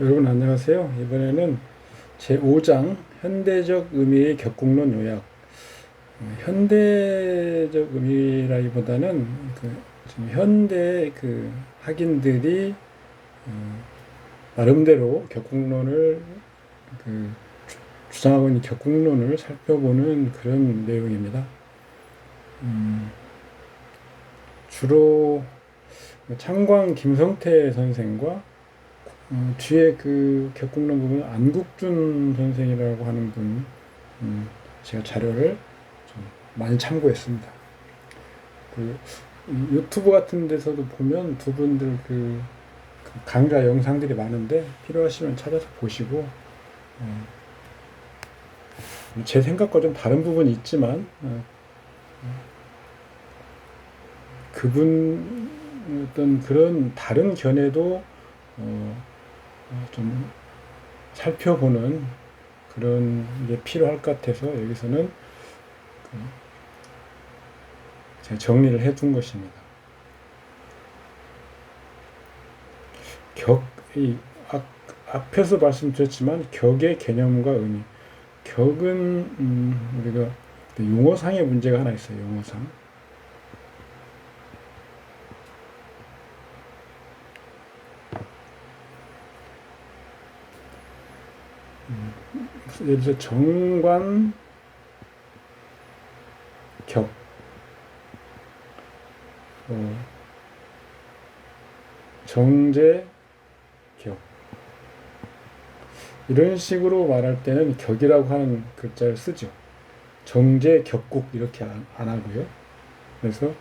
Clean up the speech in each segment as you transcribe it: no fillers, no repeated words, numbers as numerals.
여러분 안녕하세요. 이번에는 제5장 현대적 의미의 격국론 요약. 현대적 의미라기보다는 지금 현대 학인들이 나름대로 격국론을 그 주장하고 있는 격국론을 살펴보는 그런 내용입니다. 주로 창광 김성태 선생과 뒤에 그 격국론 부분 안국준 선생이라고 하는 분, 제가 자료를 좀 많이 참고했습니다. 그 유튜브 같은 데서도 보면 두 분들 그 강좌 영상들이 많은데 필요하시면 찾아서 보시고, 제 생각과 좀 다른 부분이 있지만 그분 어떤 그런 다른 견해도 좀 살펴보는 그런 게 필요할 것 같아서 여기서는 제가 정리를 해둔 것입니다. 앞에서 말씀드렸지만 격의 개념과 의미. 격은 우리가 용어상의 문제가 하나 있어요. 용어상. 예를 들어서 정관, 격, 정제, 격. 이런 식으로 말할 때는 격이라고 하는 글자를 쓰죠. 정제, 격국 이렇게 안 하고요. 그래서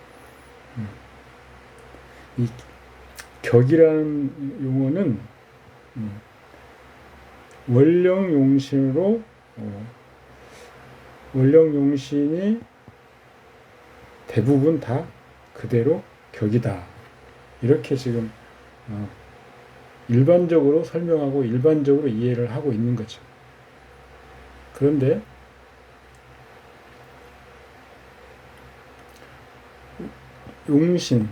이 격이라는 용어는 원령용신으로 원령용신이 대부분 다 그대로 격이다. 이렇게 지금 일반적으로 설명하고 일반적으로 이해를 하고 있는 거죠. 그런데 용신,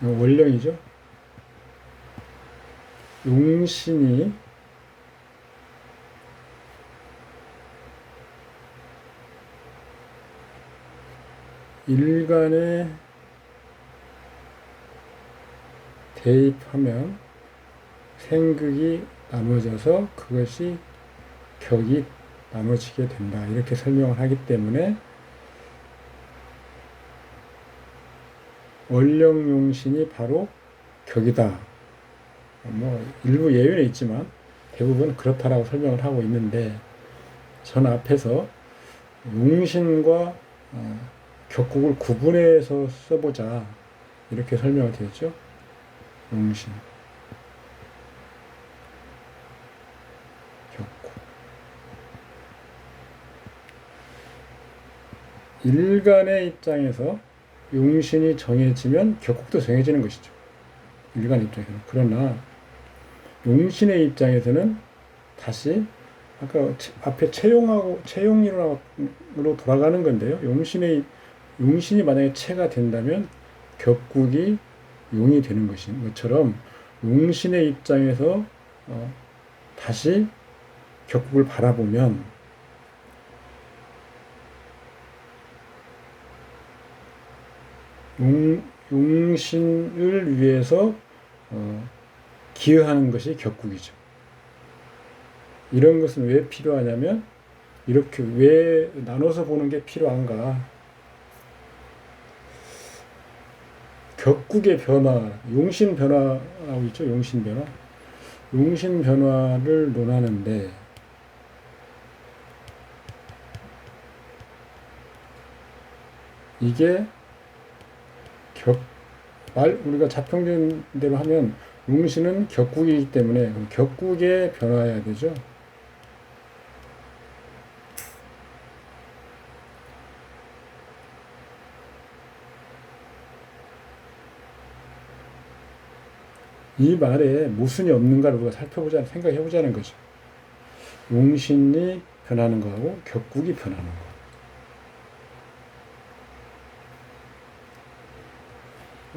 원령이죠. 용신이 일간에 대입하면 생극이 나눠져서 그것이 격이 나눠지게 된다. 이렇게 설명을 하기 때문에 원령용신이 바로 격이다. 뭐 일부 예외는 있지만 대부분 그렇다라고 설명을 하고 있는데, 전 앞에서 용신과 격국을 구분해서 써보자 이렇게 설명을 드렸죠. 용신, 격국. 일간의 입장에서 용신이 정해지면 격국도 정해지는 것이죠. 일간 입장에서는. 그러나 용신의 입장에서는 다시 아까 앞에 채용으로 돌아가는 건데요. 용신이 만약에 채가 된다면 격국이 용이 되는 것인 것처럼 용신의 입장에서 다시 격국을 바라보면 용신을 위해서 기여하는 것이 격국이죠. 이런 것은 왜 필요하냐면, 이렇게 왜 나눠서 보는 게 필요한가? 격국의 변화, 용신 변화라고 있죠. 용신 변화. 용신 변화를 논하는데, 이게 우리가 자평된 대로 하면 용신은 격국이기 때문에 격국에 변화해야 되죠. 이 말에 모순이 없는가를 우리가 생각해보자는 거죠. 용신이 변하는 거하고 격국이 변하는 거.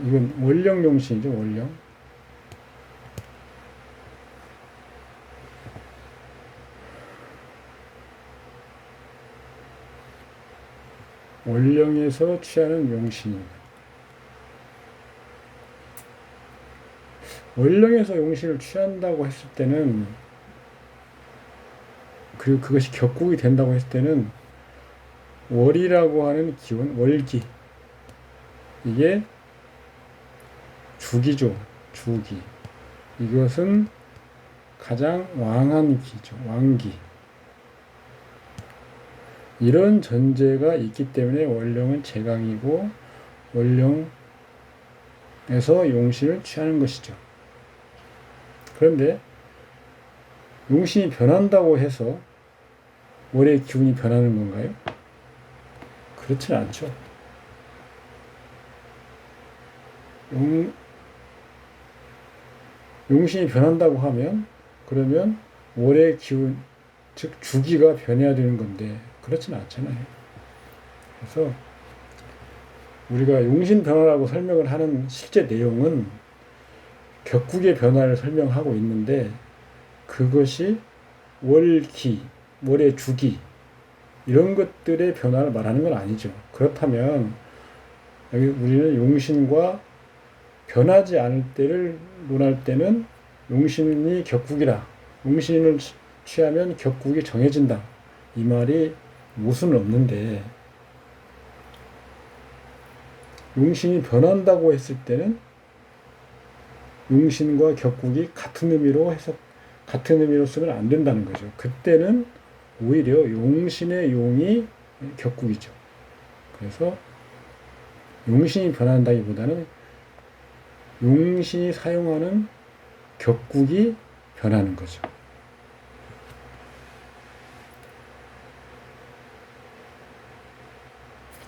이건 원령 용신이죠, 원령. 원령에서 취하는 용신입니다. 원령에서 용신을 취한다고 했을 때는, 그리고 그것이 격국이 된다고 했을 때는 월이라고 하는 기운, 월기, 이게 주기죠. 주기. 이것은 가장 왕한 기죠. 왕기. 이런 전제가 있기 때문에 원령은 제강이고 원령에서 용신을 취하는 것이죠. 그런데 용신이 변한다고 해서 월의 기운이 변하는 건가요? 그렇지는 않죠. 용신이 변한다고 하면 그러면 월의 기운, 즉 주기가 변해야 되는 건데 그렇지는 않잖아요. 그래서 우리가 용신 변화라고 설명을 하는 실제 내용은 격국의 변화를 설명하고 있는데, 그것이 월기, 월의 주기 이런 것들의 변화를 말하는 건 아니죠. 그렇다면 여기 우리는 용신과 변하지 않을 때를 논할 때는 용신이 격국이라, 용신을 취하면 격국이 정해진다, 이 말이 무슨 없는데, 용신이 변한다고 했을 때는 용신과 격국이 같은 의미로 쓰면 안 된다는 거죠. 그때는 오히려 용신의 용이 격국이죠. 그래서 용신이 변한다기보다는 용신이 사용하는 격국이 변하는 거죠.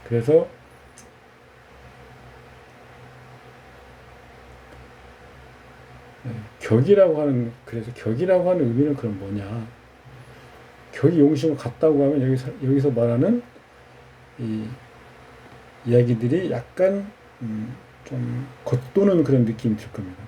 그래서 격이라고 하는 의미는 그럼 뭐냐? 격이 용신과 같다고 하면 여기서 말하는 이 이야기들이 약간 좀 겉도는 그런 느낌이 들 겁니다.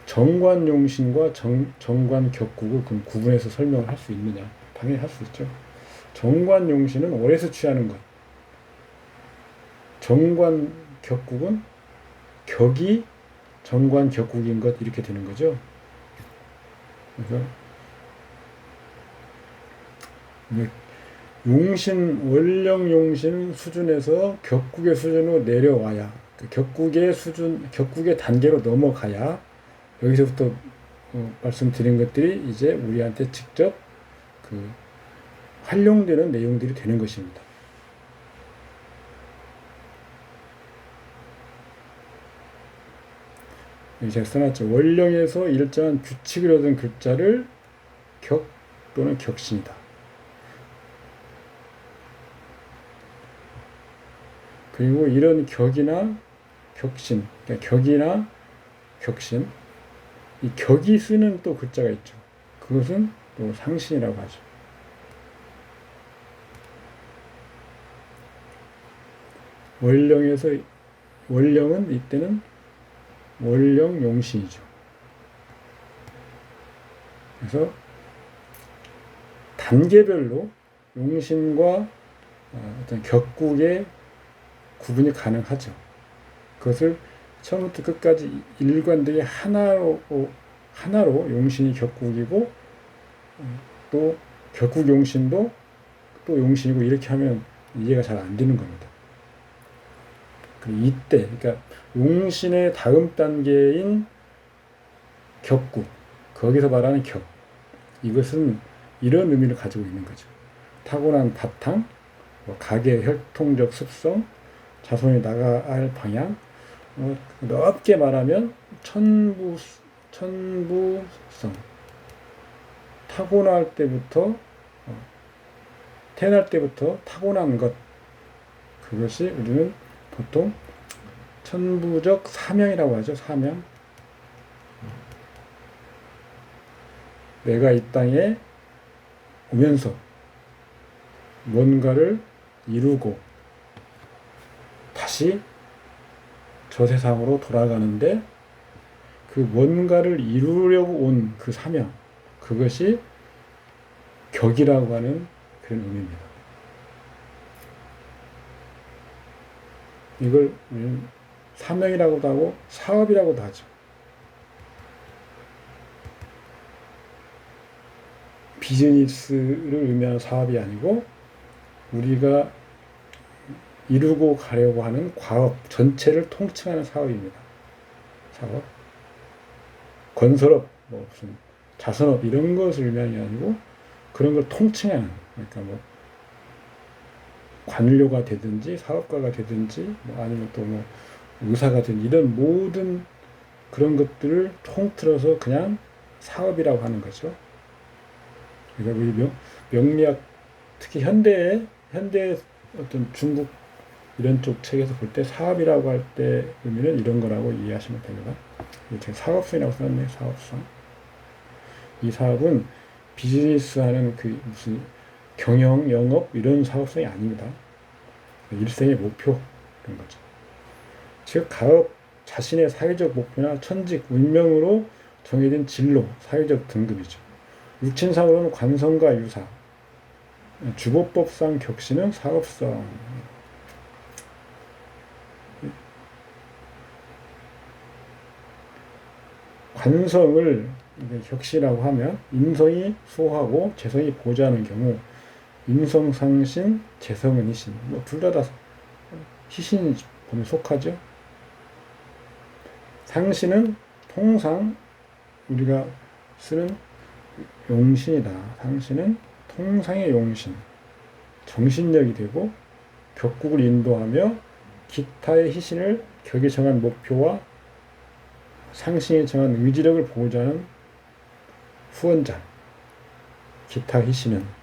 정관용신과 정관격국을 그럼 구분해서 설명을 할 수 있느냐? 당연히 할 수 있죠. 정관용신은 월에서 취하는 것, 정관격국은 격이 정관격국인 것, 이렇게 되는 거죠. 그래서 원령 용신 수준에서 격국의 수준으로 내려와야, 그 격국의 단계로 넘어가야 여기서부터 말씀드린 것들이 이제 우리한테 직접 활용되는 내용들이 되는 것입니다. 여기 제가 써놨죠. 원령에서 일정한 규칙을 얻은 글자를 격 또는 격신이다. 그리고 이런 격이나 격신, 그러니까 격이나 격신, 이 격이 쓰는 또 글자가 있죠. 그것은 또 상신이라고 하죠. 원령은 이때는 원령 용신이죠. 그래서 단계별로 용신과 어떤 격국의 구분이 가능하죠. 그것을 처음부터 끝까지 일관되게 하나로 용신이 격국이고, 또 격국 용신도 또 용신이고, 이렇게 하면 이해가 잘 안 되는 겁니다. 이때, 그러니까 용신의 다음 단계인 격국, 거기서 말하는 격, 이것은 이런 의미를 가지고 있는 거죠. 타고난 바탕, 각의 혈통적 습성, 자손이 나가야 할 방향, 넓게 말하면 천부성, 태어날 때부터 타고난 것, 그것이 우리는 보통 천부적 사명이라고 하죠. 사명. 내가 이 땅에 오면서 뭔가를 이루고 다시 저 세상으로 돌아가는데, 그 뭔가를 이루려고 온 그 사명, 그것이 격이라고 하는 그런 의미입니다. 이걸 사명이라고도 하고 사업이라고도 하죠. 비즈니스를 의미하는 사업이 아니고 우리가 이루고 가려고 하는 과업 전체를 통칭하는 사업입니다. 사업. 건설업, 뭐 무슨 자선업 이런 것을 의미하는 게 아니고 그런 걸 통칭하는, 그러니까 뭐 관료가 되든지 사업가가 되든지 뭐 아니면 또 뭐 의사가 되든 이런 모든 그런 것들을 통틀어서 그냥 사업이라고 하는 거죠. 그러니까 우리 명리학 특히 현대 어떤 중국 이런 쪽 책에서 볼 때 사업이라고 할 때 의미는 이런 거라고 이해하시면 됩니다. 제가 사업성이라고 썼네. 사업성. 이 사업은 비즈니스 하는 그 무슨 경영, 영업 이런 사업성이 아닙니다. 일생의 목표 그런 거죠. 즉 가업 자신의 사회적 목표나 천직, 운명으로 정해진 진로, 사회적 등급이죠. 육친상으로는 관성과 유사, 주보법상 격신은 사업성. 관성을 격시라고 하면 인성이 소하고 재성이 보자는 경우 인성상신, 재성은 희신. 뭐 둘 다 희신 보면 속하죠. 상신은 통상 우리가 쓰는 용신이다. 상신은 통상의 용신, 정신력이 되고 격국을 인도하며 기타의 희신을 격이 정한 목표와 상신이 정한 의지력을 보호자는 후원자. 기타 희신은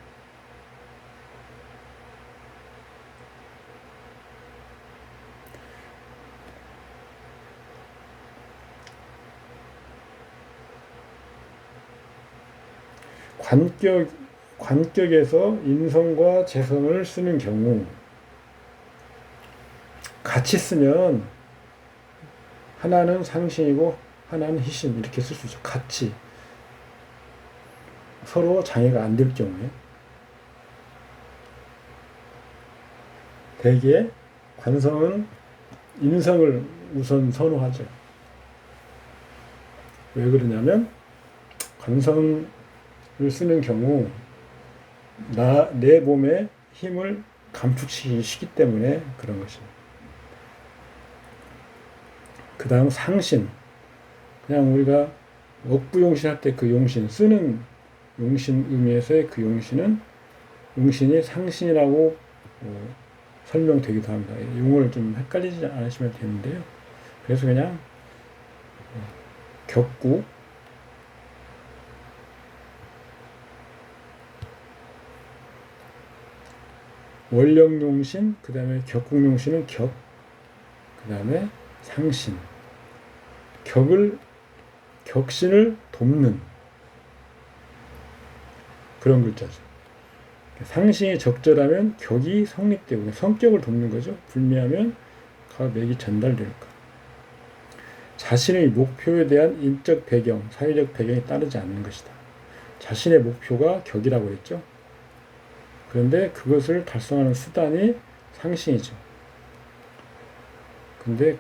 관격에서 인성과 재성을 쓰는 경우 같이 쓰면 하나는 상신이고 하나는 희신 이렇게 쓸 수 있죠. 같이 서로 장애가 안 될 경우에 대개 관성은 인성을 우선 선호하죠. 왜 그러냐면 관성을 쓰는 경우 내 몸의 힘을 감축시키기 쉽기 때문에 그런 것입니다. 그 다음 상신. 그냥 우리가 억부용신 할 때 그 용신, 쓰는 용신 의미에서의 그 용신이 상신이라고 설명되기도 합니다. 용어를 좀 헷갈리지 않으시면 되는데요. 그래서 그냥 격구, 원령용신, 그 다음에 격국용신은 격, 그 다음에 상신. 격신을 돕는 그런 글자죠. 상신이 적절하면 격이 성립되고 성격을 돕는 거죠. 불미하면 맥이 전달될까. 자신의 목표에 대한 인적 배경, 사회적 배경이 따르지 않는 것이다. 자신의 목표가 격이라고 그랬죠. 그런데 그것을 달성하는 수단이 상신이죠. 근데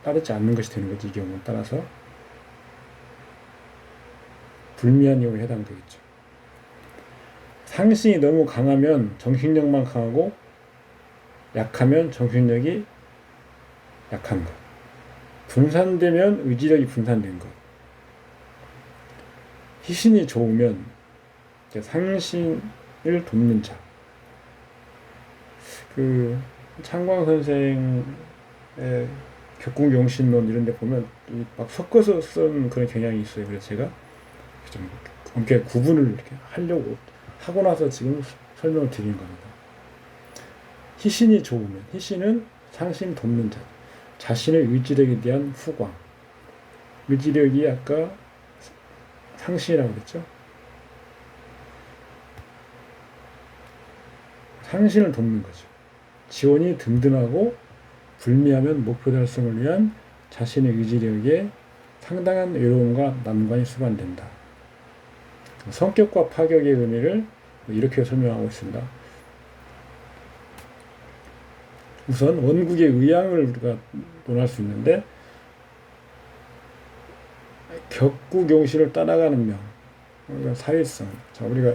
따르지 않는 것이 되는 거지. 이 경우는 따라서 불미한 경우에 해당되겠죠. 상신이 너무 강하면 정신력만 강하고 약하면 정신력이 약한 것. 분산되면 의지력이 분산된 것. 희신이 좋으면 상신을 돕는 자. 창광 선생의 격국용신론 이런 데 보면 막 섞어서 쓴 그런 경향이 있어요. 그래서 제가 좀 엄격히 구분을 이렇게 하려고 하고 나서 지금 설명을 드린 겁니다. 희신이 좋으면, 희신은 상신 돕는 자, 자신의 의지력에 대한 후광. 의지력이 아까 상신이라고 그랬죠. 상신을 돕는 거죠. 지원이 든든하고 불미하면 목표 달성을 위한 자신의 의지력에 상당한 외로움과 난관이 수반된다. 성격과 파격의 의미를 이렇게 설명하고 있습니다. 우선 원국의 의양을 우리가 논할 수 있는데, 격구경시를 따라가는 명, 우리가 사회성. 자, 우리가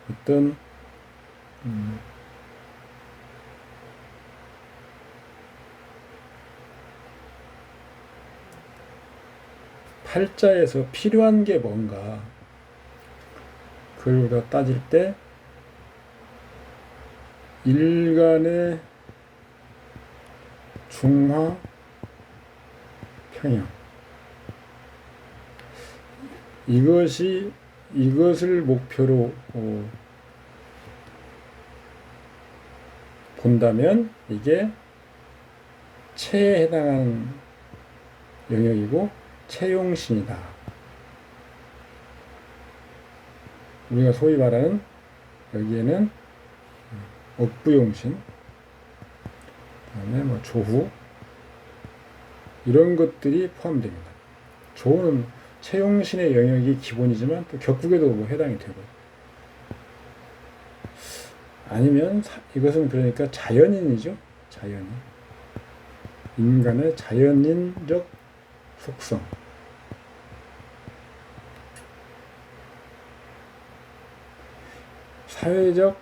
어떤 팔자에서 필요한 게 뭔가, 그걸 우리가 따질 때 일간의 중화 평양, 이것을 목표로 본다면 이게 체에 해당하는 영역이고 체용신이다. 우리가 소위 말하는 여기에는 억부용신, 그다음에 뭐 조후, 이런 것들이 포함됩니다. 조는 체용신의 영역이 기본이지만 또 격국에도 뭐 해당이 되고, 아니면 이것은 그러니까 자연인이죠. 자연인, 인간의 자연인적 속성, 사회적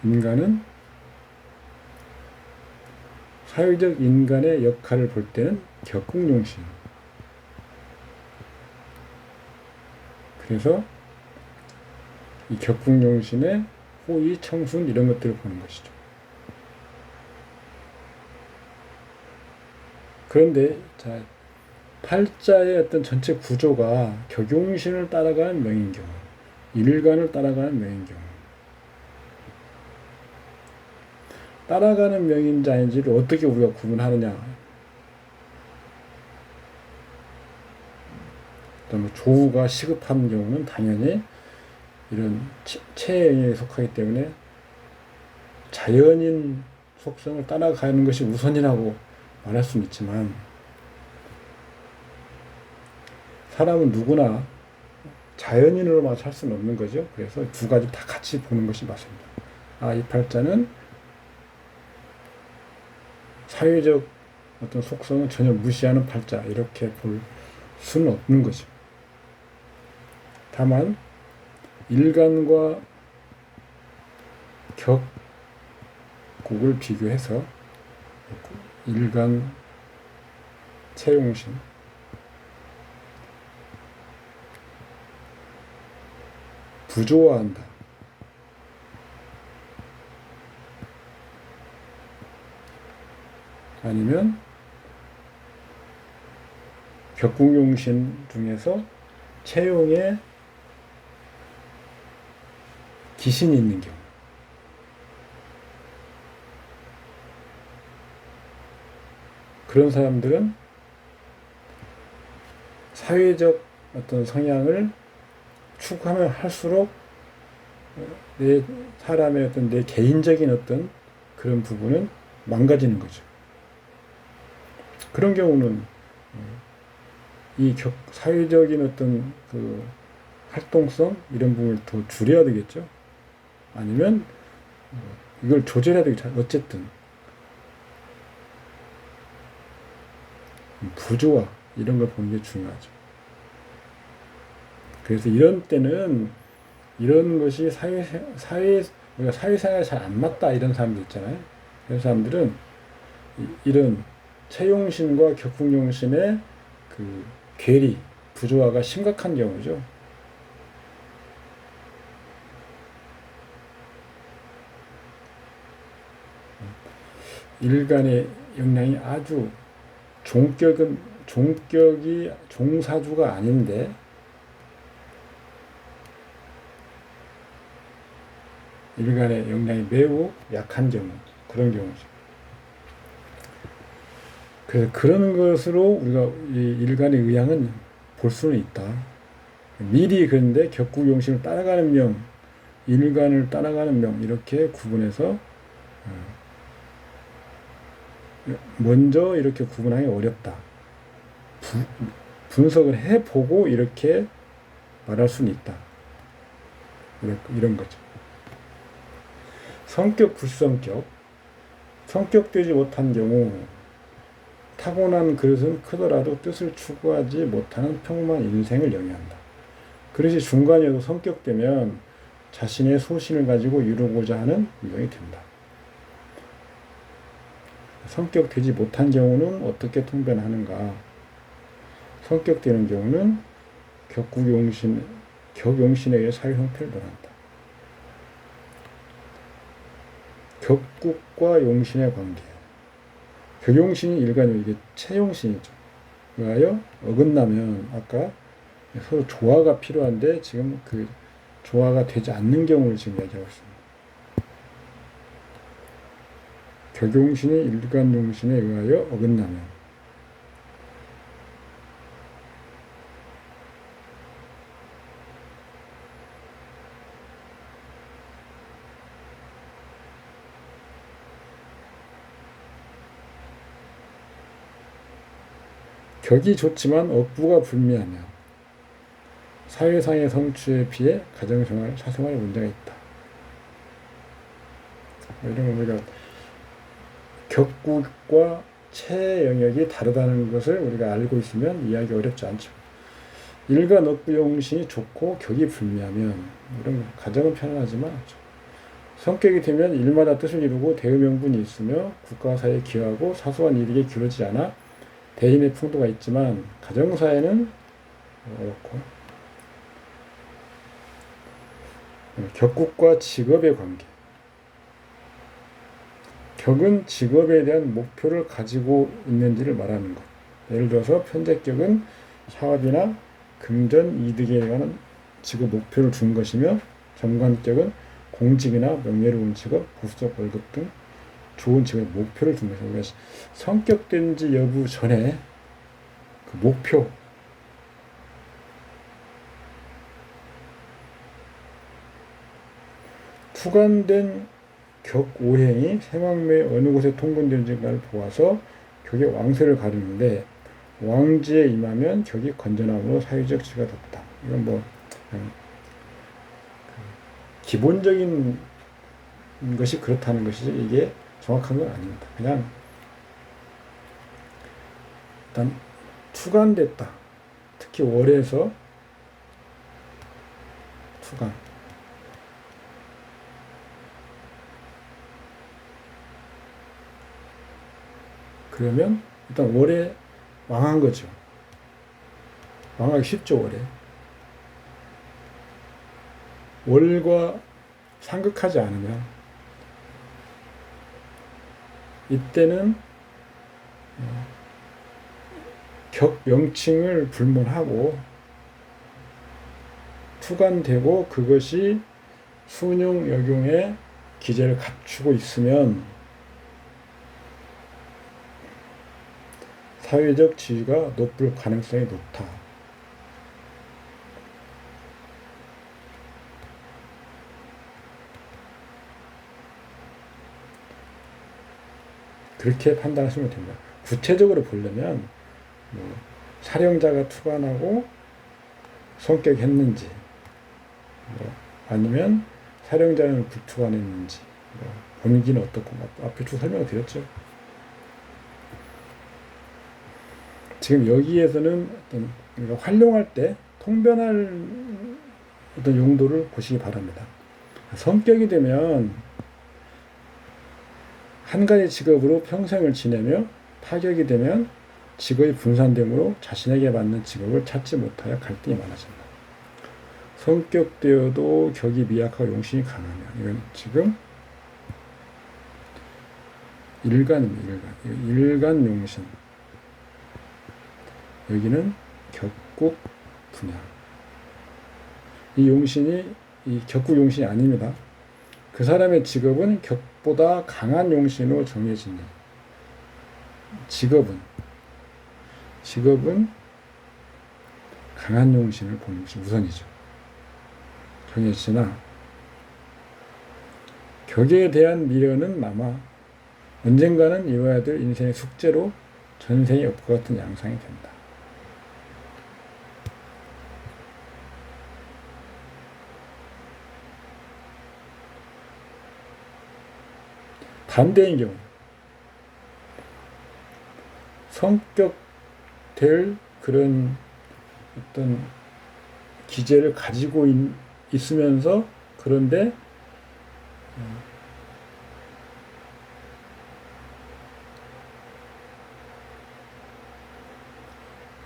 인간은 사회적 인간의 역할을 볼 때는 격국용신. 그래서 이 격국용신의 호의, 청순 이런 것들을 보는 것이죠. 그런데 자, 팔자의 어떤 전체 구조가 격용신을 따라가는 명인 경우, 일간을 따라가는 명인 경우, 따라가는 명인지 아닌지를 어떻게 우리가 구분하느냐. 또 조우가 시급한 경우는 당연히 이런 체에 속하기 때문에 자연인 속성을 따라가는 것이 우선이라고 말할 수는 있지만, 사람은 누구나 자연인으로만 살 수는 없는 거죠. 그래서 두 가지 다 같이 보는 것이 맞습니다. 이 팔자는 사회적 어떤 속성은 전혀 무시하는 팔자, 이렇게 볼 수는 없는 거죠. 다만 일간과 격국을 비교해서 일간 체용신, 부조화한다. 아니면 격국용신 중에서 체용에 기신이 있는 경우, 그런 사람들은 사회적 어떤 성향을 추구하면 할수록 내 사람의 어떤 내 개인적인 어떤 그런 부분은 망가지는 거죠. 그런 경우는 이 사회적인 어떤 그 활동성 이런 부분을 더 줄여야 되겠죠. 아니면 이걸 조절해야 되겠죠. 어쨌든 부조화 이런 걸 보는 게 중요하죠. 그래서 이런 때는 이런 것이 우리가 사회생활에 잘 안 맞다 이런 사람들 있잖아요. 그런 사람들은 이런 체용신과 격국용신의 그 괴리, 부조화가 심각한 경우죠. 일간의 영향이 아주 종격이 종사주가 아닌데 일간의 영향이 매우 약한 경우, 그런 경우죠. 그래서 그런 것으로 우리가 이 일간의 의양은 볼 수는 있다. 미리 그런데 격국용신을 따라가는 명, 일간을 따라가는 명, 이렇게 구분해서 먼저 이렇게 구분하기 어렵다. 분석을 해보고 이렇게 말할 수는 있다. 이런 거죠. 성격, 불성격. 성격되지 못한 경우 타고난 그릇은 크더라도 뜻을 추구하지 못하는 평범한 인생을 영위한다. 그릇이 중간이어도 성격되면 자신의 소신을 가지고 이루고자 하는 인생이 된다. 성격되지 못한 경우는 어떻게 통변하는가? 성격되는 경우는 격용신에 의해 사회 형태를 논한다. 격국과 용신의 관계. 격용신이 일간용, 이게 체용신이죠. 그하여 어긋나면 아까 서로 조화가 필요한데 지금 그 조화가 되지 않는 경우를 지금 얘기하고 있습니다. 격용신이 일간용신에 의하여 어긋나면 격이 좋지만 억부가 불미하며 사회상의 성취에 비해 가정생활, 사생활에 문제가 있다. 이런 거 우리가 격국과 체 영역이 다르다는 것을 우리가 알고 있으면 이해하기 어렵지 않죠. 일간 억부용신이 좋고 격이 불미하면 이런 가정은 편안하지만 성격이 되면 일마다 뜻을 이루고 대의명분이 있으며 국가 사회에 기여하고 사소한 이익에 기울어지지 않아 대인의 풍도가 있지만 가정사에는 어렵고 격국과 직업의 관계. 격은 직업에 대한 목표를 가지고 있는지를 말하는 것. 예를 들어서 편재격은 사업이나 금전 이득에 관한 직업 목표를 준 것이며 정관격은 공직이나 명예로운 직업, 보수적 월급 등 좋은 직업의 목표를 둔 것이죠. 우리가 성격된지 여부 전에 그 목표, 투관된 격 오행이 생황묘에 어느 곳에 통근되는지를 보아서 격의 왕세를 가르는데 왕지에 임하면 격이 건전함으로 사회적 지위가 돋다. 이건 뭐 기본적인 것이 그렇다는 것이지 이게 정확한 건 아닙니다. 그냥 일단 투관됐다. 특히 월에서 투관. 그러면 일단 월에 왕한 거죠. 왕하기 쉽죠, 월에. 월과 상극하지 않으면 이때는 격 명칭을 불문하고 투관되고 그것이 순용 역용의 기제를 갖추고 있으면 사회적 지위가 높을 가능성이 높다. 그렇게 판단하시면 됩니다. 구체적으로 보려면 뭐 사령자가 투관하고 성격이 했는지 뭐 아니면 사령자는 불투관했는지 뭐 범기는 어떻고 앞에 쭉 설명을 드렸죠. 지금 여기에서는 어떤 우리가 활용할 때 통변할 어떤 용도를 보시기 바랍니다. 성격이 되면 한 가지 직업으로 평생을 지내며 타격이 되면 직업이 분산되므로 자신에게 맞는 직업을 찾지 못하여 갈등이 많아진다. 성격되어도 격이 미약하고 용신이 강하면 이건 지금 일간 용신. 여기는 격국 분야. 이 용신이 이 격국 용신이 아닙니다. 그 사람의 직업은 격보다 강한 용신으로 정해지는 직업은 강한 용신을 보는 것이 우선이죠. 정해지나 격에 대한 미련은 남아 언젠가는 이뤄야 될 인생의 숙제로 전생의 업과 같은 양상이 된다. 반대인 경우 성격될 그런 어떤 기제를 가지고 있으면서 그런데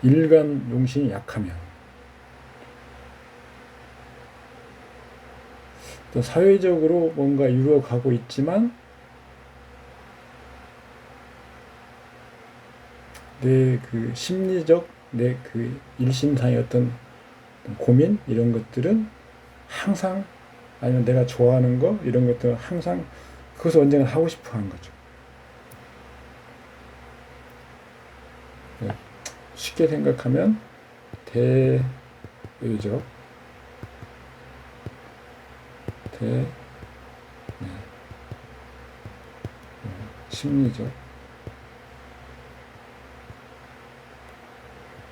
일간 용신이 약하면 또 사회적으로 뭔가 이루어가고 있지만 내 그 심리적 내 그 일심상의 어떤 고민 이런 것들은 항상 아니면 내가 좋아하는 거 이런 것들은 항상 그것을 언젠가 하고 싶어 하는 거죠. 쉽게 생각하면 대의적 심리적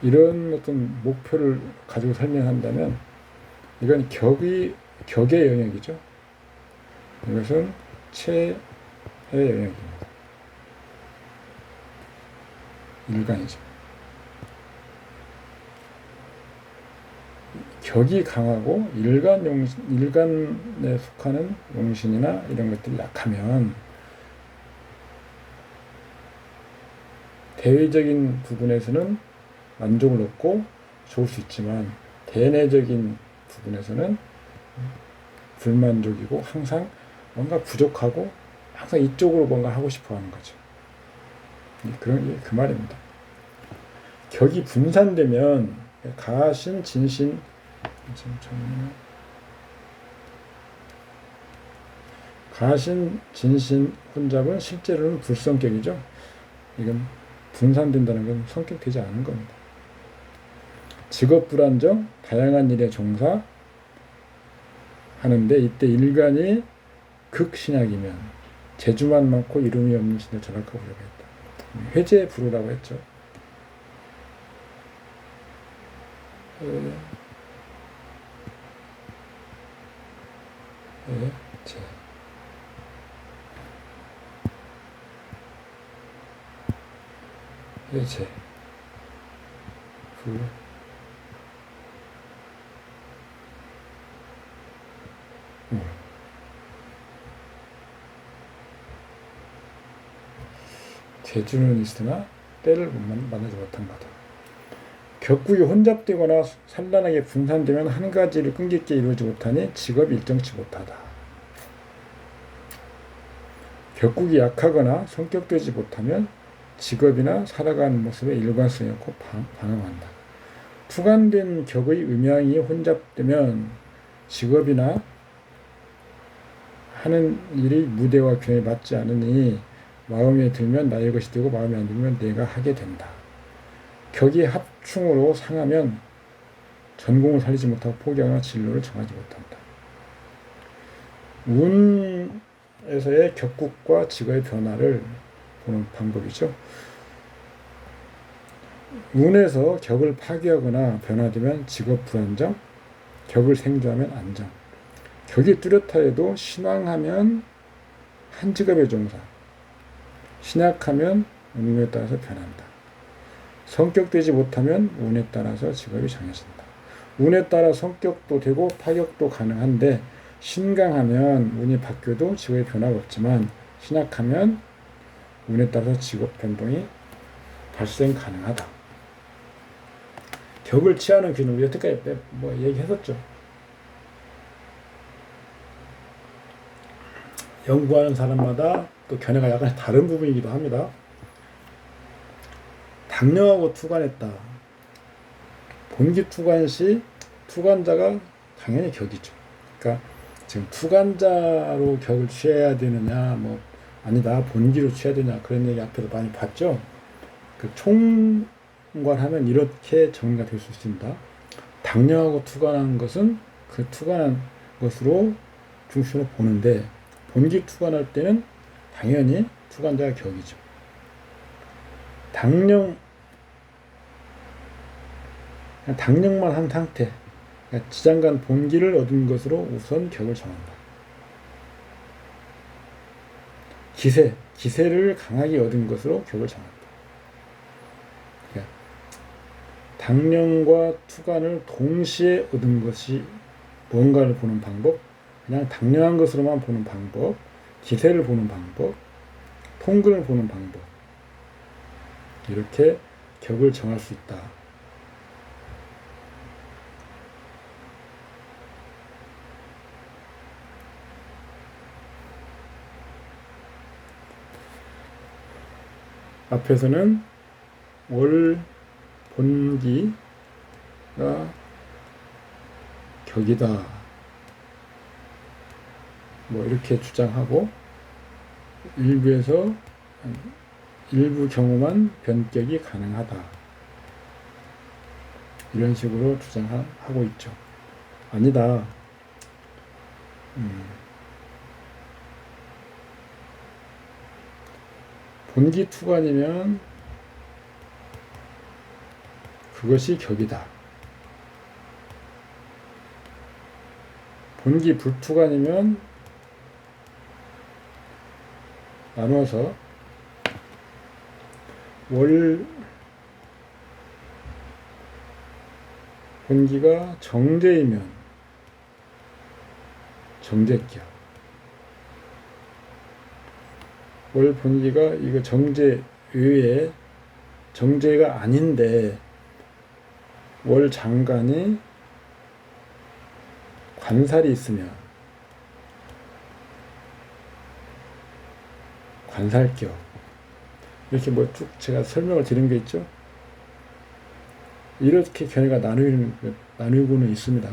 이런 어떤 목표를 가지고 설명한다면 이건 격의 영역이죠. 이것은 체의 영역입니다. 일간이죠. 격이 강하고 일간에 속하는 용신이나 이런 것들이 약하면 대외적인 부분에서는 만족을 얻고 좋을 수 있지만 대내적인 부분에서는 불만족이고 항상 뭔가 부족하고 항상 이쪽으로 뭔가 하고 싶어 하는 거죠. 그 말입니다. 격이 분산되면 가신, 진신, 가신, 진신, 혼잡은 실제로는 불성격이죠. 이건 분산된다는 건 성격되지 않은 겁니다. 직업 불안정, 다양한 일에 종사하는데 이때 일간이 극신약이면 재주만 많고 이름이 없는 신을 전학하고 그러고 했다. 회재 불우라고 했죠. 회재 불 재주는 있으나 때를 만나지 못한 거다. 격국이 혼잡되거나 산란하게 분산되면 한 가지를 끈기있게 이루지 못하니 직업이 일정치 못하다. 격국이 약하거나 성격되지 못하면 직업이나 살아가는 모습에 일관성이 없고 방황한다. 투간된 격의 음양이 혼잡되면 직업이나 하는 일이 무대와 균형에 맞지 않으니 마음에 들면 나의 것이 되고 마음에 안 들면 내가 하게 된다. 격이 합충으로 상하면 전공을 살리지 못하고 포기하거나 진로를 정하지 못한다. 운에서의 격국과 직업의 변화를 보는 방법이죠. 운에서 격을 파괴하거나 변화되면 직업 불안정, 격을 생존하면 안정. 격이 뚜렷하여도 신왕하면 한 직업의 종사, 신약하면 운에 따라서 변한다. 성격되지 못하면 운에 따라서 직업이 정해진다. 운에 따라 성격도 되고 파격도 가능한데 신강하면 운이 바뀌어도 직업의 변화가 없지만 신약하면 운에 따라서 직업 변동이 발생 가능하다. 격을 취하는 귀는 우리 여태까지 얘기했었죠. 연구하는 사람마다 또 견해가 약간 다른 부분이기도 합니다. 당령하고 투관했다. 본기 투관 시 투관자가 당연히 격이죠. 그러니까 지금 투관자로 격을 취해야 되느냐, 아니다 본기로 취해야 되냐 그런 얘기 앞에서 많이 봤죠. 그 총괄하면 이렇게 정리가 될 수 있습니다. 당령하고 투관한 것은 그 투관한 것으로 중심으로 보는데 본기 투관할 때는 당연히 투간자가 격이죠. 당령만 한 상태, 그러니까 지장간 본기를 얻은 것으로 우선 격을 정한다. 기세를 강하게 얻은 것으로 격을 정한다. 그러니까 당령과 투간을 동시에 얻은 것이 무언가를 보는 방법, 그냥 당령한 것으로만 보는 방법, 기세를 보는 방법, 통근을 보는 방법, 이렇게 격을 정할 수 있다. 앞에서는 월 본기가 격이다, 뭐 이렇게 주장하고, 일부 경우만 변격이 가능하다, 이런 식으로 주장하고 있죠. 아니다. 본기 투간이면 그것이 격이다. 본기 불투간이면 나눠서 월 본기가 정제이면 정제격, 월 본기가 이거 정제 외에 정제가 아닌데 월 장간이 관살이 있으면 관살격, 이렇게 뭐 쭉 제가 설명을 드린 게 있죠. 이렇게 견해가 나누고는 있습니다.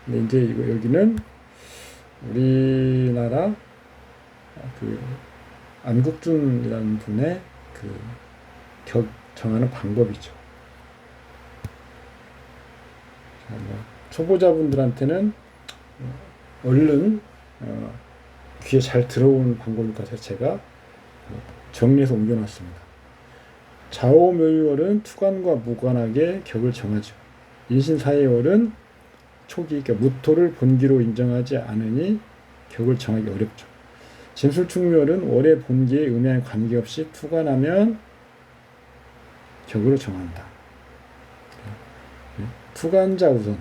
근데 이제 여기는 우리나라 그 안국준이라는 분의 그 격 정하는 방법이죠. 뭐 초보자분들한테는 얼른 귀에 잘 들어오는 방법일까 해서 제가 정리해서 옮겨놨습니다. 좌오묘유월은 투간과 무관하게 격을 정하죠. 인신사해월은 초기, 그러니까 무토를 본기로 인정하지 않으니 격을 정하기 어렵죠. 진술충묘월은 월의 본기에 음양에 관계없이 투간하면 격으로 정한다. 투간자 우선.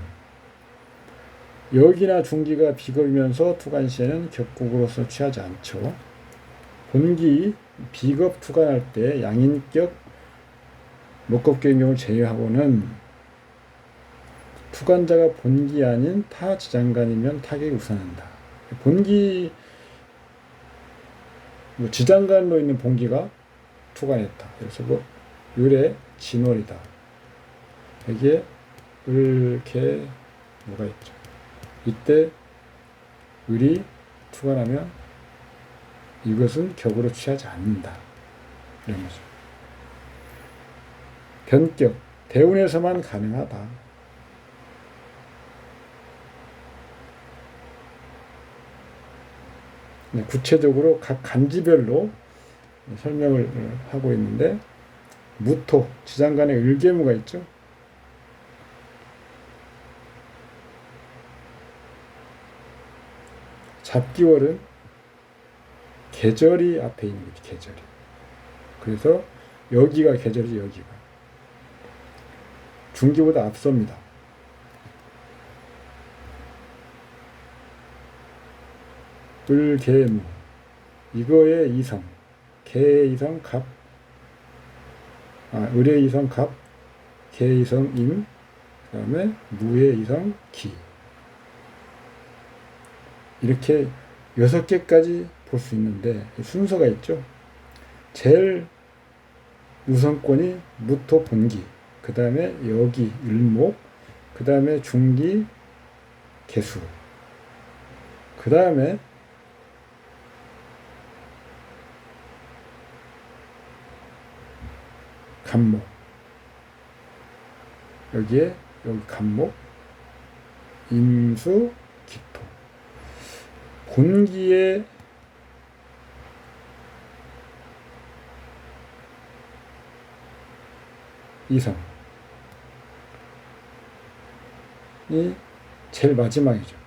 역이나 중기가 비겁이면서 투간시에는 격국으로서 취하지 않죠. 본기 비겁 투간할 때 양인격 목겁격인 경우를 제외하고는 투간자가 본기 아닌 타 지장간이면 타격이 우선한다. 본기 지장간로 있는 본기가 투간했다. 그래서 을의 진월이다. 여기에 을개 뭐가 있죠. 이때 을이 투간하면 이것은 격으로 취하지 않는다, 이런 거죠. 변격, 대운에서만 가능하다. 네, 구체적으로 각 간지별로 설명을 하고 있는데, 무토, 지장간에 을개무가 있죠. 잡기월은 계절이 앞에 있는 거지, 계절이. 그래서 여기가 계절이지, 여기가. 중기보다 앞섭니다. 을개무, 이거의 이성, 개의 이성 갑, 을의 이성 갑, 개의 이성 임, 그 다음에 무의 이성 기. 이렇게 6개까지 볼 수 있는데 순서가 있죠. 제일 우선권이 무토 본기, 그 다음에 여기 을목, 그 다음에 중기 개수, 그 다음에 간목, 여기 간목, 임수, 기토. 본기에 이성이 제일 마지막이죠.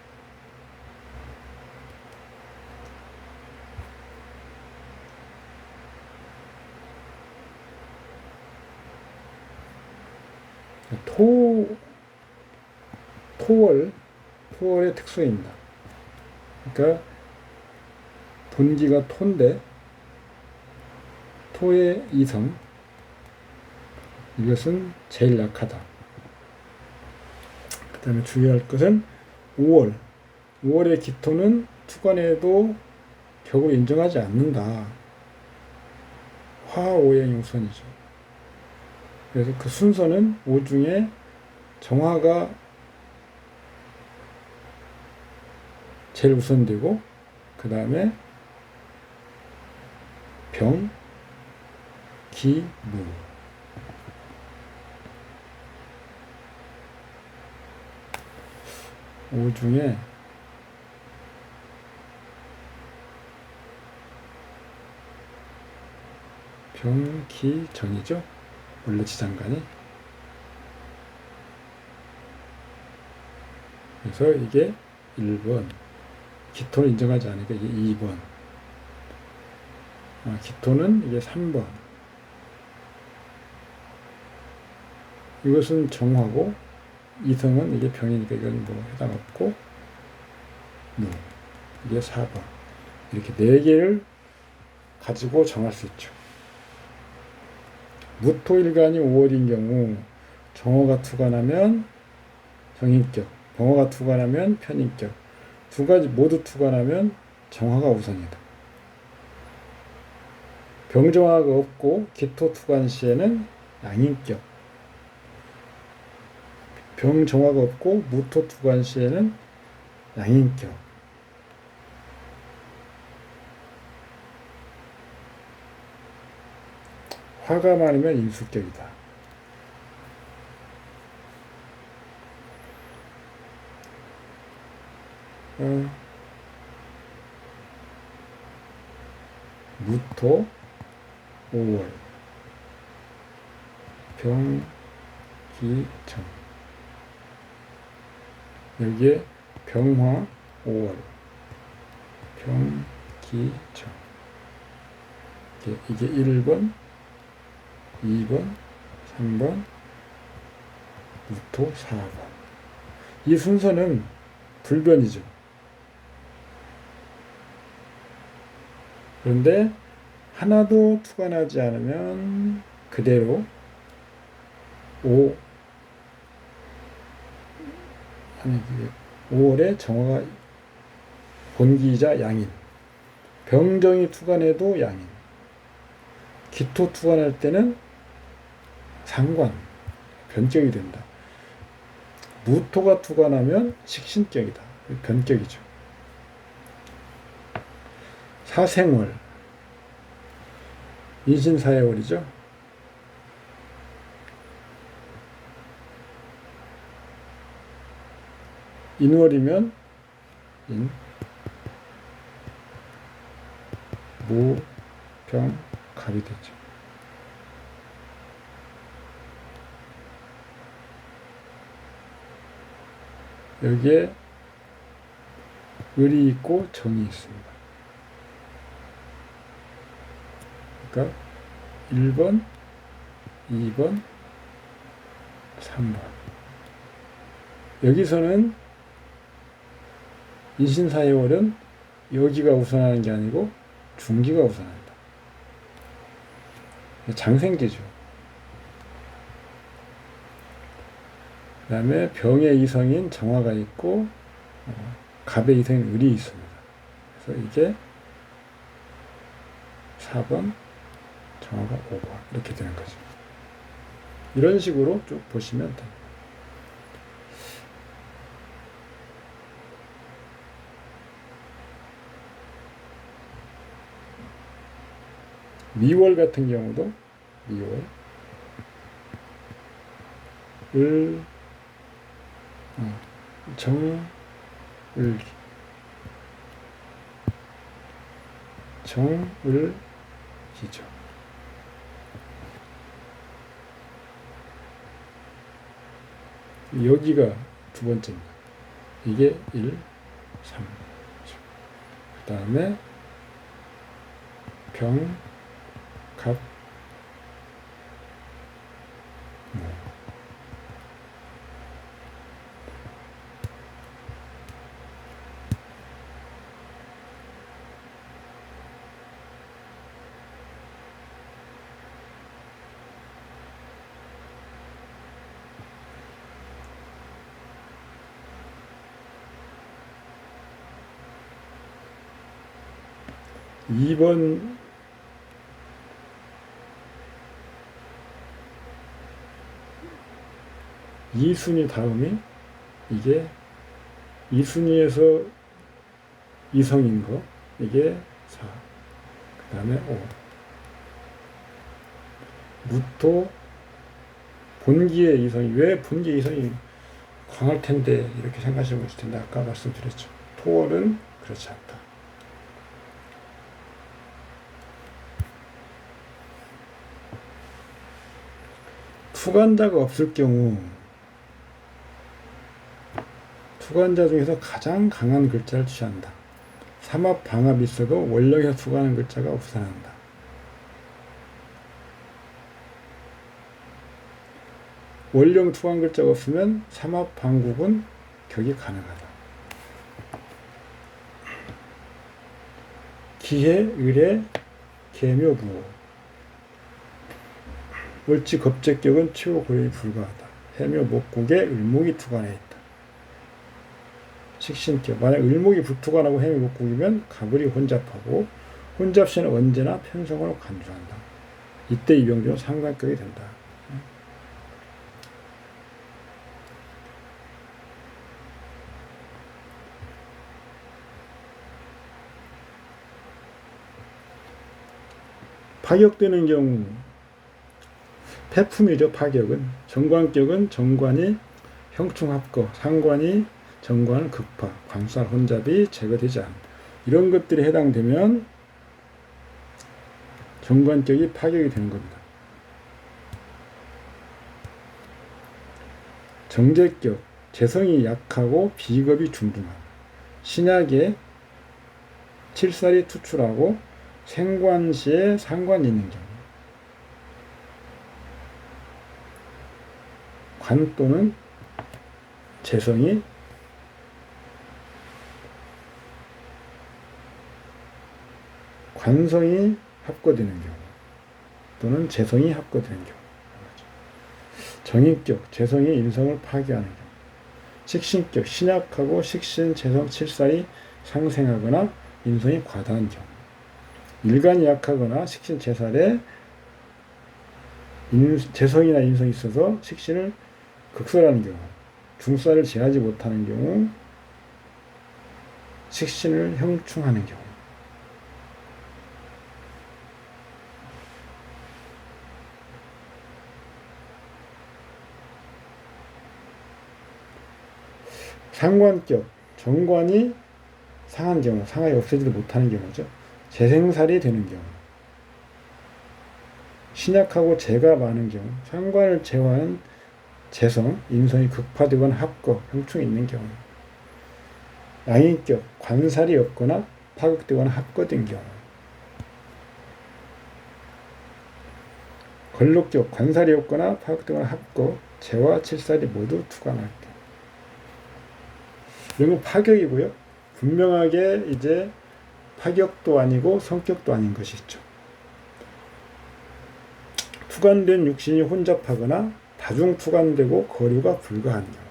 토월의 특성입니다. 그러니까 본기가 토인데 토의 이성, 이것은 제일 약하다. 그 다음에 주의할 것은 5월의 기토는 투관에도 격으로 인정하지 않는다. 화오행이 우선이죠. 그래서 그 순서는 5 중에 정화가 제일 우선되고, 그 다음에 병, 기, 무. 오 중에 병, 기, 정이죠. 원래 지장간이. 그래서 이게 1번. 기토를 인정하지 않으니까 이게 2번. 기토는 이게 3번. 이것은 정화고, 이성은 이게 병이니까 이건 뭐 해당 없고, 이게 4번. 이렇게 4개를 가지고 정할 수 있죠. 무토일간이 5월인 경우 정화가 투관하면 정인격, 병화가 투관하면 편인격, 두 가지 모두 투관하면 정화가 우선이다. 병정화가 없고 기토 투관 시에는 양인격, 병정화가 없고 무토 투관 시에는 양인격. 화가 많으면 인수격이다. 무토 5월 병기정, 여기에 병화 5월 병기정, 이게 1번 2번 3번 무토 4번. 이 순서는 불변이죠. 그런데 하나도 투관하지 않으면 그대로 5월에 정화가 본기이자 양인, 병정이 투관해도 양인, 기토 투관할 때는 상관, 변격이 된다. 무토가 투관하면 식신격이다. 변격이죠. 사생월, 인신사해월이죠. 인월이면 인, 무, 병, 갑이 되죠. 여기에 을이 있고 정이 있습니다. 그러니까 1번, 2번, 3번. 여기서는 인신사해월은 여기가 우선하는 게 아니고 중기가 우선한다. 장생지죠. 그 다음에 병의 이성인 정화가 있고 갑의 이성인 을이 있습니다. 그래서 이게 4번, 정화가 5번 이렇게 되는 거죠. 이런 식으로 쭉 보시면 됩니다. 미월 같은 경우도 미월 을 정을기 정을기죠. 여기가 두 번째입니다. 이게 1, 3. 그 다음에 병, 갑, 무. 2번 이순위 다음이 이게 이순위에서 이성인 거 이게 4. 그 다음에 5. 무토 본기의 이성이 왜 본기의 이성이 강할 텐데 이렇게 생각하시면 되실 텐데 아까 말씀드렸죠. 토월은 그렇지 않다. 투간자가 없을 경우 투간자 중에서 가장 강한 글자를 취한다. 삼합 방합이 있어도 원령에서 투간하는 글자가 우선한다. 원령 투간 글자가 없으면 삼합 방국은 격이 가능하다. 기해, 의례, 계묘, 부호. 을지 겁제격은 치호 고연이 불가하다. 해묘 목국에 을목이 투간해 있다. 식신격. 만약 을목이 불투간하고 해묘 목국이면 가불이 혼잡하고 혼잡시는 언제나 편성으로 간주한다. 이때 이병조는 상관격이 된다. 파격되는 경우 폐품이죠. 파격은 정관격은 정관이 형충합거, 상관이 정관 극파, 관살 혼잡이 제거되지 않는다. 이런 것들이 해당되면 정관격이 파격이 되는 겁니다. 정제격, 재성이 약하고 비겁이 중등하다. 신약에 칠살이 투출하고 생관시에 상관이 있는 경우. 관 또는 재성이 관성이 합거되는 경우 또는 재성이 합거되는 경우. 정인격, 재성이 인성을 파괴하는 경우. 식신격, 신약하고 식신, 재성, 칠살이 상생하거나 인성이 과다한 경우. 일간이 약하거나 식신, 재살에 재성이나 인성이 있어서 식신을 극설하는 경우, 중살을 제하지 못하는 경우, 식신을 형충하는 경우. 상관격, 정관이 상한 경우, 상하이 없애지도 못하는 경우죠. 재생살이 되는 경우. 신약하고 재가 많은 경우, 상관을 제어하는 재성, 인성이 극파되거나 합거, 형충이 있는 경우. 양인격, 관살이 없거나 파극되거나 합거된 경우. 걸록격, 관살이 없거나 파극되거나 합거, 재와 칠살이 모두 투간할 경우. 이런 거 파격이고요. 분명하게 이제 파격도 아니고 성격도 아닌 것이 있죠. 투간된 육신이 혼잡하거나 다중 투간되고 거류가 불가한 경우.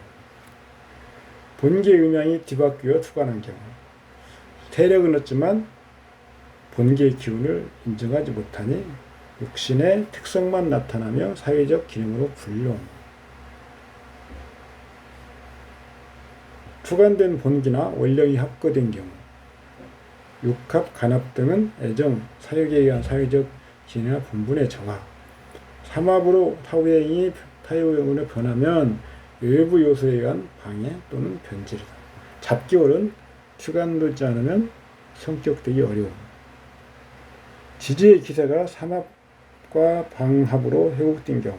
본계 음양이 뒤바뀌어 투간한 경우. 태력은 없지만 본계의 기운을 인정하지 못하니 육신의 특성만 나타나며 사회적 기능으로 불려옵니다. 투간된 본기나 원령이 합거된 경우, 육합, 간합 등은 애정, 사육에 의한 사회적 기능이나 분분의 저하, 삼합으로 타우행이 타유형으로 변하면 외부 요소에 의한 방해 또는 변질이다. 잡기월은 투간되지 않으면 성격되기 어려움. 지지의 기세가 삼합과 방합으로 회복된 경우,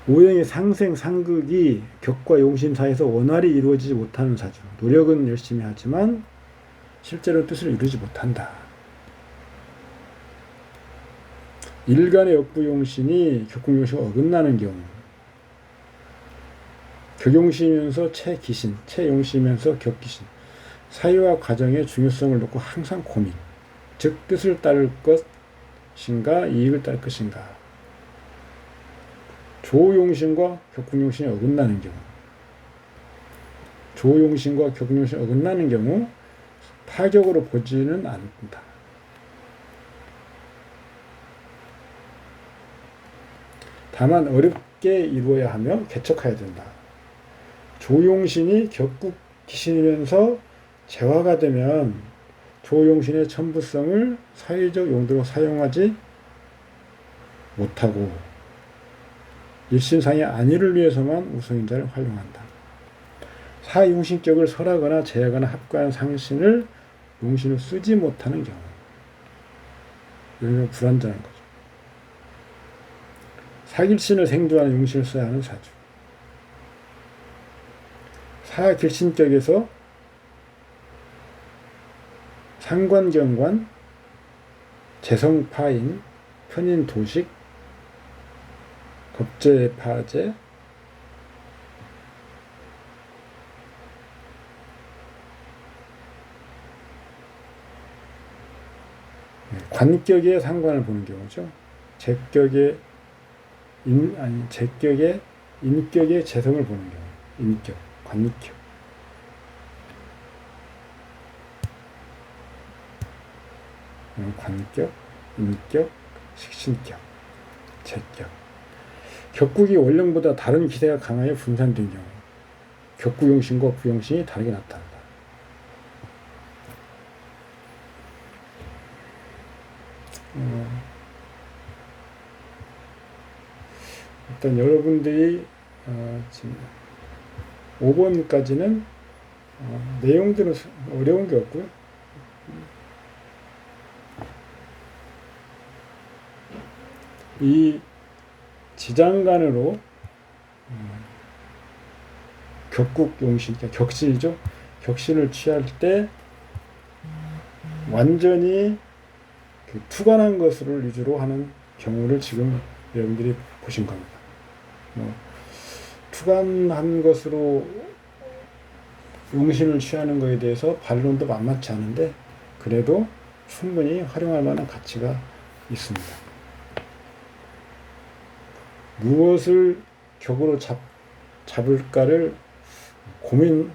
오행의 상생, 상극이 격과 용신 사이에서 원활히 이루어지지 못하는 사주. 노력은 열심히 하지만 실제로 뜻을 이루지 못한다. 일간의 역부용신이 격국용신과 어긋나는 경우, 격용신이면서 체기신, 체용신이면서 격기신, 사유와 과정의 중요성을 놓고 항상 고민, 즉 뜻을 따를 것인가 이익을 따를 것인가. 조용신과 격국용신이 어긋나는 경우, 조용신과 격국용신이 어긋나는 경우 파격으로 보지는 않는다. 다만 어렵게 이루어야 하며 개척해야 된다. 조용신이 격국기신이면서 재화가 되면 조용신의 천부성을 사회적 용도로 사용하지 못하고 일신상의 안위를 위해서만 우성인자를 활용한다. 사용신격을 설하거나 제하거나 합과한 상신을 용신을 쓰지 못하는 경우, 이런 불완전한 거죠. 사길신을 생두하는 용신을 써야 하는 사주. 사길신격에서 상관경관, 재성파인, 편인도식, 겁재파재, 관격의 상관을 보는 경우죠. 제격의 제격의 인격의 재성을 보는 경우, 인격, 관격. 관격, 인격, 식신격, 제격. 격국이 원령보다 다른 기세가 강하여 분산된 경우, 격국용신과 부용신이 다르게 나타난다. 일단 여러분들이 지금 5번까지는 내용들은 어려운 게 없고요. 이 지장간으로 격국용신, 그러니까 격신이죠. 격신을 취할 때 완전히 투관한 것을 위주로 하는 경우를 지금 여러분들이 보신 겁니다. 투관한 것으로 용신을 취하는 것에 대해서 반론도 만만치 않은데 그래도 충분히 활용할 만한 가치가 있습니다. 무엇을 격으로 잡을까를 고민할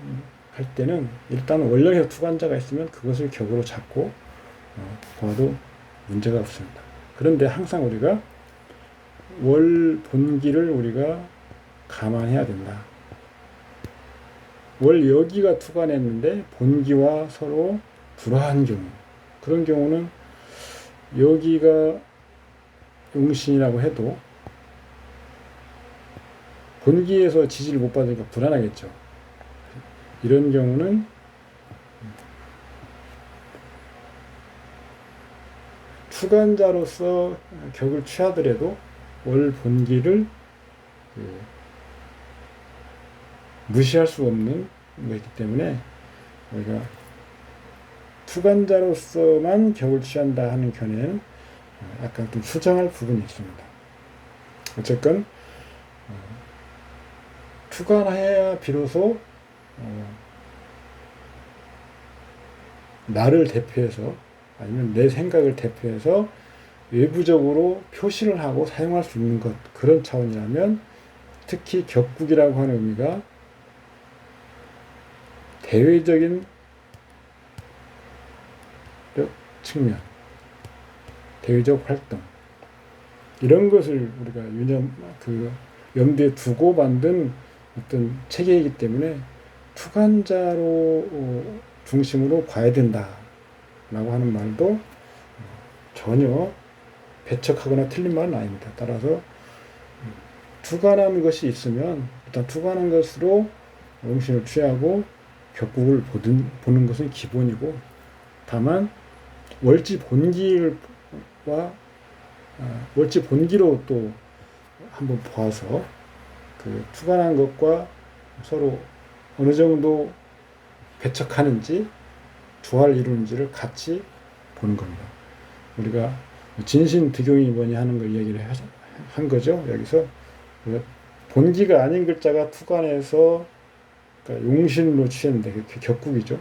때는 일단 원령에서 투관자가 있으면 그것을 격으로 잡고 봐도 문제가 없습니다. 그런데 항상 우리가 월 본기를 우리가 감안해야 된다. 월 여기가 투관했는데 본기와 서로 불화한 경우, 그런 경우는 여기가 용신이라고 해도 본기에서 지지를 못 받으니까 불안하겠죠. 이런 경우는 투관자로서 격을 취하더라도 월 본기를 무시할 수 없는 것이기 때문에 우리가 투관자로서만 격을 취한다 하는 견해는 약간 좀 수정할 부분이 있습니다. 어쨌건 투관해야 비로소 나를 대표해서 아니면 내 생각을 대표해서 외부적으로 표시를 하고 사용할 수 있는 것, 그런 차원이라면 특히 격국이라고 하는 의미가 대외적인 측면, 대외적 활동, 이런 것을 우리가 염두에 두고 만든 어떤 체계이기 때문에 투관자로 중심으로 봐야 된다라고 하는 말도 전혀 배척하거나 틀린 말은 아닙니다. 따라서 투관한 것이 있으면 일단 투관한 것으로 용신을 취하고 격국을 보는 것은 기본이고, 다만 월지 본기로 또 한번 보아서 그 투관한 것과 서로 어느 정도 배척하는지 조화를 이루는지를 같이 보는 겁니다. 우리가 진신득용이 뭐냐 하는 걸 얘기를 한 거죠. 여기서 본기가 아닌 글자가 투관해서 그러니까 용신으로 취했는데 그게 격국이죠.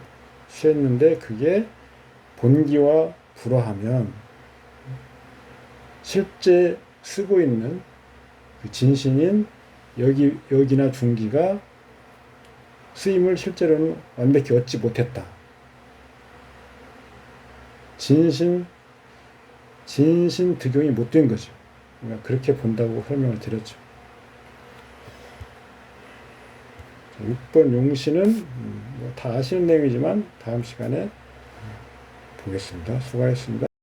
취했는데 그게 본기와 불화하면 실제 쓰고 있는 그 진신인 여기나 중기가 쓰임을 실제로는 완벽히 얻지 못했다. 진신 득용이 못 된 거죠. 그러니까 그렇게 본다고 설명을 드렸죠. 6번 용신은 다 아시는 내용이지만 다음 시간에 보겠습니다. 수고하셨습니다.